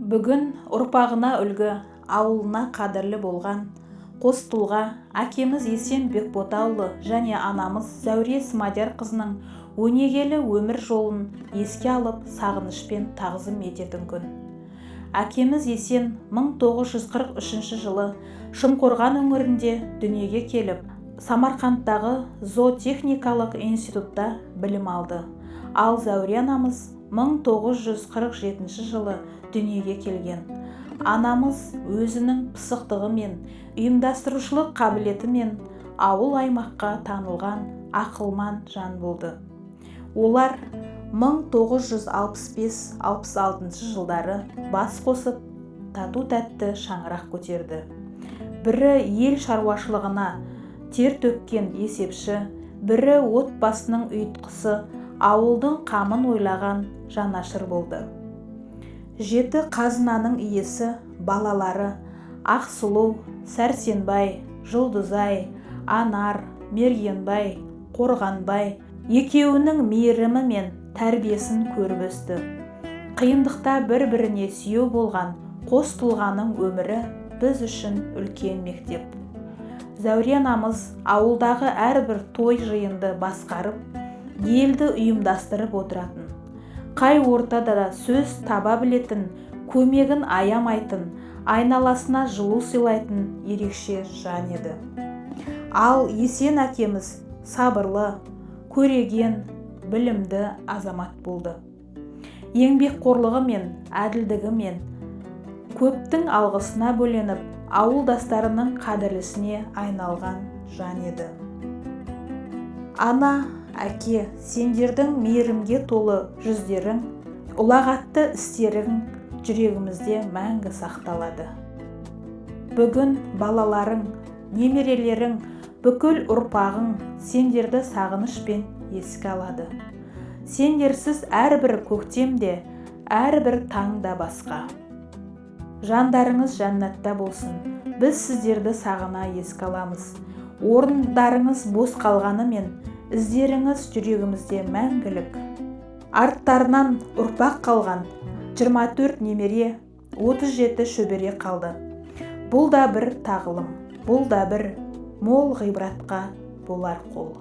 Бүгін ұрпағына үлгі, ауылына қадірлі болған қос тұлға әкеміз Есен Бекботаұлы және анамыз Зәуре Смадиярқызының өнегелі өмір жолын еске алып сағынышпен тағзым ететін күн. Әкеміз Есен 1943 жылы Шымқорған өңірінде дүниеге келіп, Самарқандтағы зоотехникалық институтта білім алды. Ал Зәуре анамыз 1947 жылы дүниеге келген. Анамыз өзінің пысықтығымен, ұйымдастырушылық қабілетімен ауыл аймаққа танылған ақылман жан болды. Олар 1965-66 жылдары бас қосып, тату-тәтті шаңырақ көтерді. Бірі ел шаруашылығына тер төккен есепші, бірі отбасының ұйытқысы, ауылдың қамын ойлаған жанашыр болды. Жеті қазынаның иесі балалары Ақсұлу, Сәрсенбай, Жұлдызай, Анар, Мергенбай, Қорғанбай екеуінің мейірімі мен тәрбиесін көріп өсті. Қиындықта бір-біріне сүйеу болған қос тұлғаның өмірі біз үшін үлкен мектеп. Зәуре анамыз ауылдағы әрбір той жиынды басқарып, елді ұйымдастырып отыратын. Қай ортада да сөз таба білетін, көмегін аямайтын, айналасына жылу сыйлайтын ерекше жан еді. Ал Есен әкеміз сабырлы, көреген, білімді азамат болды. Еңбекқорлығы мен әділдігі мен көптің алғысына бөленіп, ауылдастарының қадірлісіне айналған жан еді. Ана, әке, сендердің мейірімге толы жүздерің, ұлағатты істерің жүрегімізде мәңгі сақталады. Бүгін балаларың, немерелерің, бүкіл ұрпағың сендерді сағынышпен еске алады. Сендерсіз әрбір көктемде, әрбір таңда басқа. Жандарыңыз жәннатта болсын. Біз сіздерді сағына еске аламыз. Орындарыңыз бос қалғанымен, іздеріңіз жүрегімізде мәңгілік. Арттарынан ұрпақ қалған 24 немере, 37 шөбере қалды. Бұл да бір тағылым, бұл да бір мол ғибратқа болар қол.